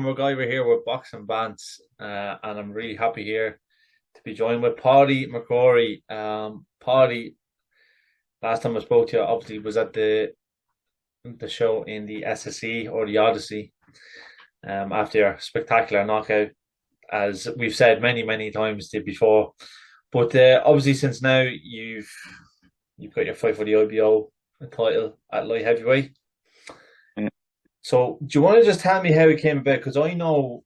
Mccrory here with Boxing Bants, and I'm really happy here to be joined with Pody Mccrory. Pody, last time I spoke to you, obviously was at the show in the SSE or the Odyssey, after your spectacular knockout, as we've said many times before. But obviously, since now you've got your fight for the IBO title at light heavyweight. Yeah. So, do you want to just tell me how it came about? Because I know,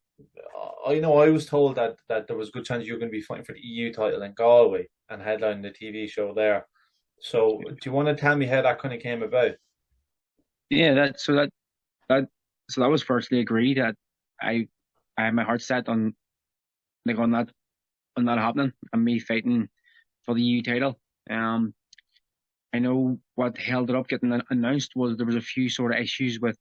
I was told that there was a good chance you were going to be fighting for the EU title in Galway and headlining the TV show there. So, do you want to tell me how that kind of came about? Yeah, that so that was firstly agreed that I I had my heart set on like on that happening and me fighting for the EU title. Um, I know what held it up getting announced was there was a few sort of issues with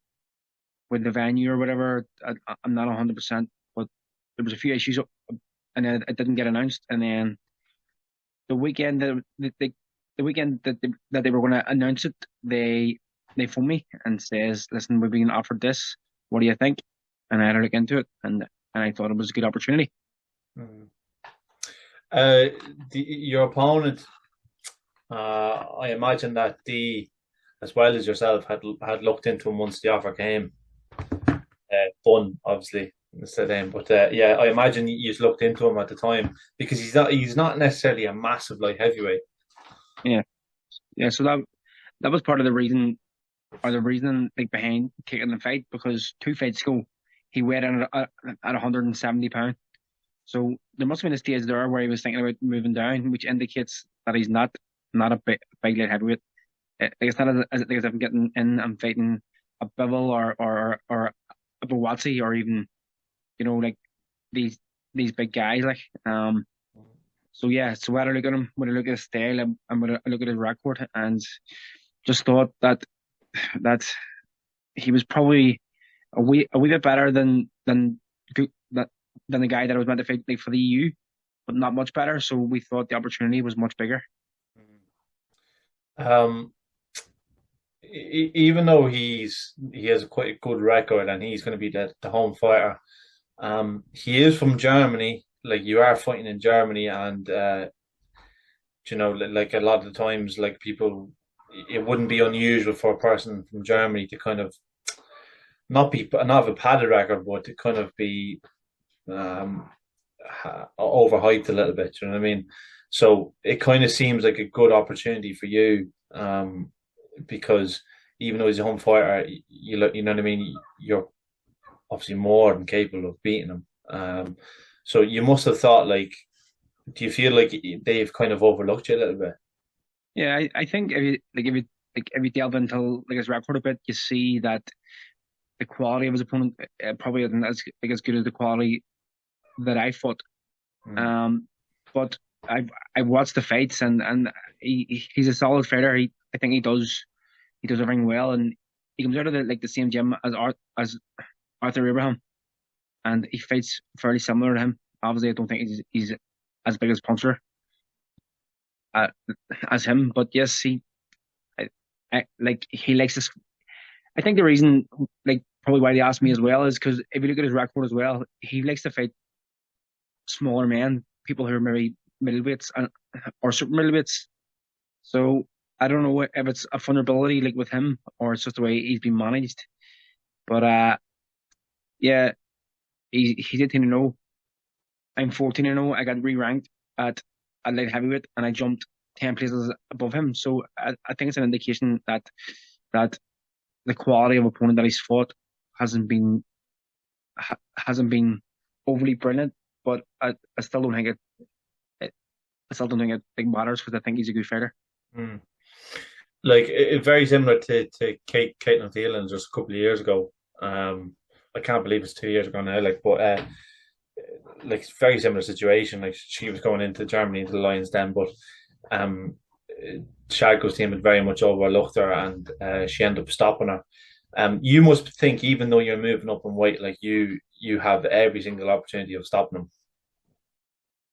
the venue or whatever. I'm not 100%, but there was a few issues and then it didn't get announced. And then the weekend the weekend that they were going to announce it, they phoned me and says, "Listen, we're being offered this. What do you think?" And I had to look into it, and I thought it was a good opportunity. Hmm. Uh, your opponent, I imagine that as well as yourself, had looked into him once the offer came. Fun, obviously, instead of him, but yeah, I imagine you just looked into him at the time because he's not necessarily a massive light heavyweight. Yeah, yeah. So that was part of the reason, or the reason like behind taking the fight, because 2 fights ago he weighed in at 170 pounds. So there must have been a stage there where he was thinking about moving down, which indicates that he's not a big light heavyweight. Like it's not like as if I'm getting in and fighting a Bivol or a Bawatsi or even like these these big guys so yeah, so when I look at him, when I look at his style, and when I look at his record, and just thought that he was probably a wee bit better than the guy that I was meant to fight like for the EU, but not much better. So we thought the opportunity was much bigger. Um, Even though he has quite a good record and he's going to be the home fighter, he is from Germany. Like you are fighting in Germany, and like a lot of the times, like people, it wouldn't be unusual for a person from Germany to kind of not have a padded record, but to kind of be um overhyped a little bit. You know what I mean? So it kind of seems like a good opportunity for you, because even though he's a home fighter, you know what I mean. You're obviously more than capable of beating him. So you must have thought like, do you feel like they've kind of overlooked you a little bit? Yeah, I think if you delve into like his record a bit, you see that the quality of his opponent probably isn't as good as the quality that I fought. Mm. Um, but I've watched the fights, and he's a solid fighter. I think he does everything well, and he comes out of the same gym as Arthur Abraham, and he fights fairly similar to him. Obviously, I don't think he's as big as puncher uh, as him, but yes, he likes this. I think the reason, like probably why they asked me as well, is because if you look at his record as well, he likes to fight smaller men, people who are maybe middleweights or super middleweights. So I don't know if it's a vulnerability like with him or it's just the way he's been managed. But yeah, he did 10-0. I'm 14-0. I got re-ranked at light heavyweight and I jumped 10 places above him. So I think it's an indication that the quality of opponent that he's fought hasn't been hasn't been overly brilliant. But I still don't think it I still don't think it big matters because I think he's a good fighter. Mm. Like very similar to Caitlin Thielen just a couple of years ago. I can't believe it's 2 years ago now. Like, but like very similar situation. Like she was going into Germany into the Lions Den, but um, Shadko's team had very much overlooked her, and she ended up stopping her. You must think, even though you're moving up in weight, like you have every single opportunity of stopping them.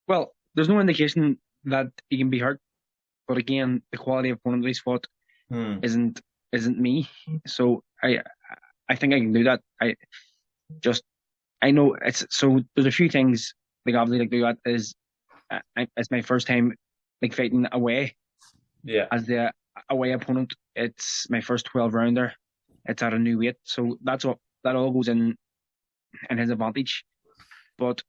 Well, there's no indication that he can be hurt, but again, the quality of opponent that he's fought Hmm. isn't isn't me. So I think I can do that. I just I know it's so. There's a few things like obviously like that is it's my first time like fighting away Yeah. as the away opponent. It's my first 12 rounder. It's at a new weight, so that all goes in his advantage. But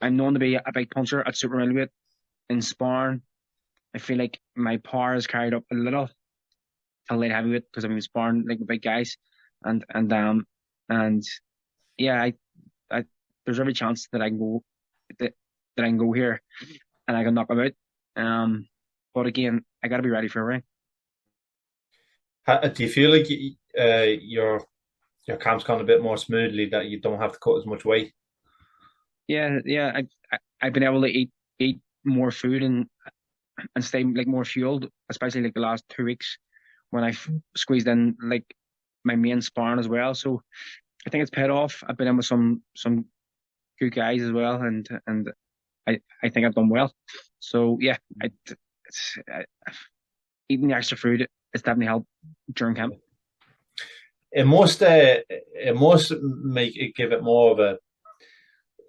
I'm known to be a big puncher at super middleweight in sparring. I feel like my power is carried up a little to light heavyweight because I've been sparring like with big guys, and and yeah, I there's every chance that I can go that, that I can go here and I can knock him out. But again, I got to be ready for a ring. Do you feel like your camp's gone a bit more smoothly that you don't have to cut as much weight? Yeah, yeah, I've been able to eat more food and stay like more fueled, especially like the last 2 weeks when I've squeezed in like my main sparring as well. So I think it's paid off. I've been in with some good guys as well, and I think I've done well. So yeah, eating the extra food it's definitely helped during camp. It must make it give it more of a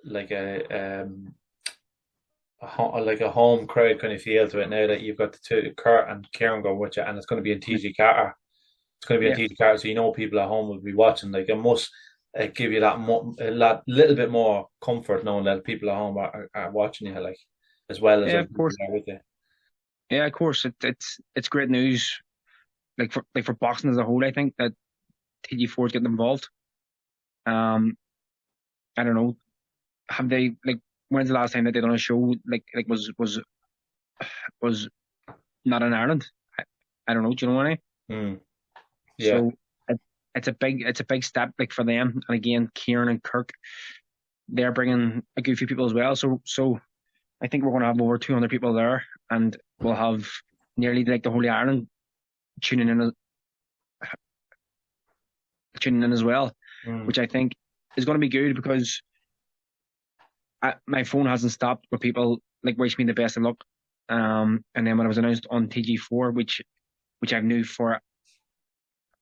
like like a home crowd kind of feel to it now that you've got the two Kurt and Kieran going with you, and it's going to be in TG Carter. It's going to be in Yeah, TG Carter, so you know people at home will be watching. Like it must give you that little bit more comfort knowing that people at home are watching you, like as well as yeah, other of people course. there with you. Yeah, of course. It's great news. Like for boxing as a whole, I think that TG4 is getting involved. Um, I don't know. Have they like when's the last time that they done a show like was not in Ireland? I don't know. Do you know what I mean? Mm, yeah. So it, it's a big step like for them. And again, Kieran and Kirk, they're bringing a good few people as well. So I think we're going to have over 200 people there, and we'll have nearly like the whole of Ireland tuning in tuning in as well, Mm, which I think is going to be good because my phone hasn't stopped with people like wishing me the best of luck. And then when it was announced on TG4, which I've knew for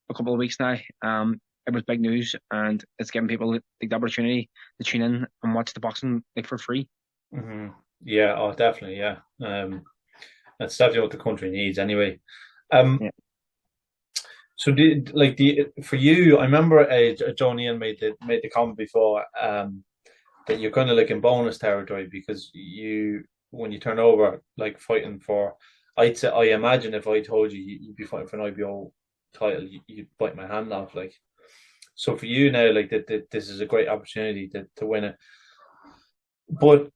a couple of weeks now, it was big news, and it's giving people like, the opportunity to tune in and watch the boxing like for free. hmm Yeah. Oh, definitely. Yeah. That's definitely what the country needs anyway. Um, Yeah, So for you, I remember Joe Neal made the comment before that you're kind of like in bonus territory because you when you turn over like fighting for I imagine if I told you you'd be fighting for an IBO title you'd bite my hand off like so for you now like that this is a great opportunity to win it but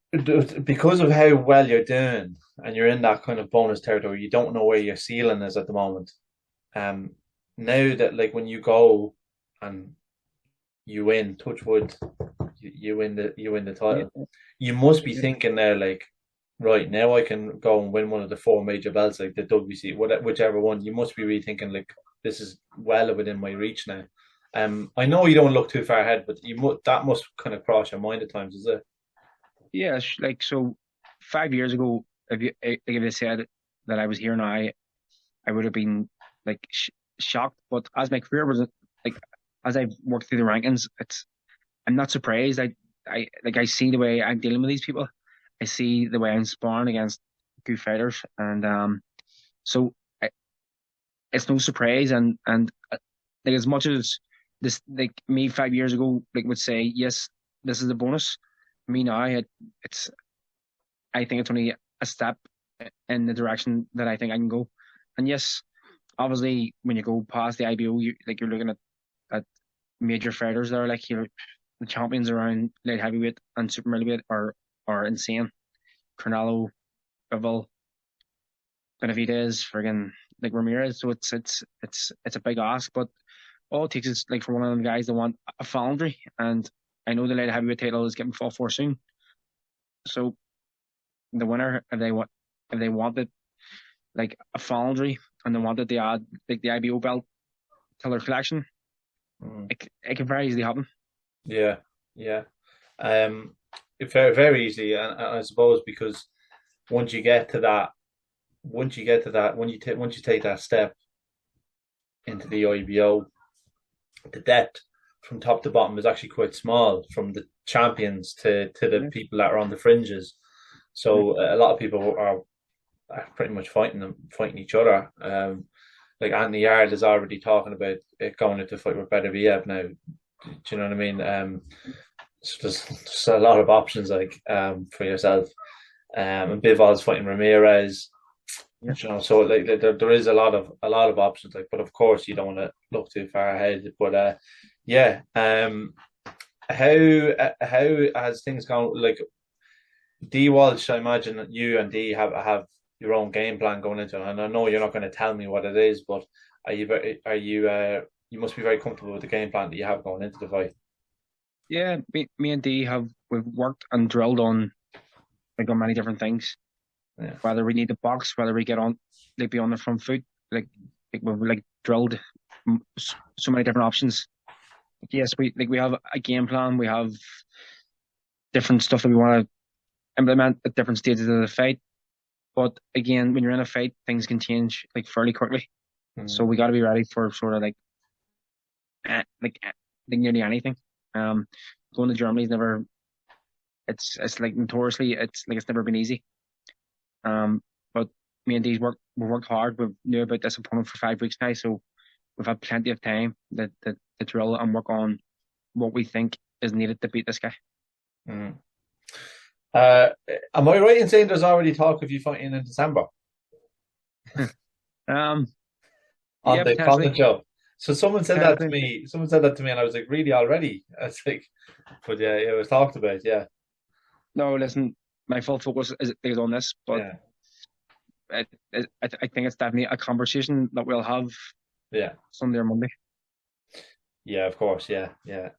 because of how well you're doing and you're in that kind of bonus territory you don't know where your ceiling is at the moment um now that like when you go and you win, touch wood, you win the yeah, title. You must be yeah, thinking there like, right now I can go and win one of the four major belts like the WC, whichever one. You must be really thinking like this is well within my reach now. I know you don't look too far ahead, but that must kind of cross your mind at times, is it? yeah. Like so, 5 years ago, if you said that I was here now, I would have been like shocked. But as my career was like as I worked through the rankings, I'm not surprised. I see the way I'm dealing with these people. I see the way I'm sparring against good fighters, and so I, it's no surprise. And like as much as this, like me 5 years ago, like would say yes, this is a bonus. Me now, it's I think it's only a step in the direction that I think I can go. And yes, obviously, when you go past the IBO, you're looking at major fighters there, like the champions around light heavyweight and super middleweight are insane. Canelo, Bivol, Benavidez, friggin' like Ramirez. So it's a big ask, but all it takes is like for one of them guys that want a foundry, and I know the light heavyweight title is getting fought for soon. So the winner, if they wanted like a foundry and they wanted to add like the IBO belt to their collection, Mm. it can very easily happen. Yeah, yeah. Um, very very easy, and I suppose because once you get to that, once you take that step into the IBO, the depth from top to bottom is actually quite small, from the champions to the Yeah, people that are on the fringes. yeah, So a lot of people are pretty much fighting each other. Like Anthony Yard is already talking about it going into a fight with Beterbiev now. Do you know what I mean? So there's a lot of options like for yourself. And Bivol's fighting Ramirez. yeah. You know, so like there is a lot of options. Like, but of course you don't want to look too far ahead. But yeah. How has things gone? Like D Walsh, I imagine that you and D have your own game plan going into it. And I know you're not going to tell me what it is, but are you you must be very comfortable with the game plan that you have going into the fight. Yeah, me and D have we've worked and drilled on like on many different things. Yeah. Whether we need to box, whether we get on like be on the front foot, like we've like drilled so many different options. Like, yes, we have a game plan. We have different stuff that we want to implement at different stages of the fight. But again, when you're in a fight, things can change like fairly quickly. So Mm. we got to be ready for sort of like nearly anything. Um, Going to Germany is never. It's like notoriously, it's like it's never been easy. But me and Dee's we worked hard. We've knew about this opponent for 5 weeks now, so we've had plenty of time to drill and work on what we think is needed to beat this guy. Mm. Uh, am I right in saying there's already talk of you fighting in December Um, on yeah, the Condon potentially, show? So someone said that to potentially. me. Someone said that to me, and I was like, "Really already?" I was like, "But yeah, it was talked about." Yeah, No, listen, my full focus is on this, but yeah, I think it's definitely a conversation that we'll have yeah, Sunday or Monday. yeah. Of course, yeah, yeah.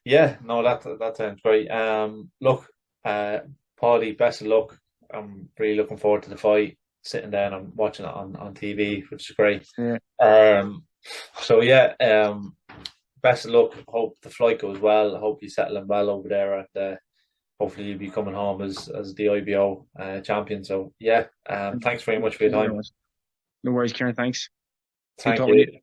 Yeah. No, that sounds great. Look, uh, Pody, best of luck. I'm really looking forward to the fight. Sitting down and watching it on TV, which is great. Yeah, Um, so yeah, best of luck. Hope the flight goes well. Hope you're settling well over there, and hopefully you'll be coming home as the IBO champion. So yeah, thanks very much for your thank you very time. much. No worries, Kieran. Thanks. Good Thank talking to you. you.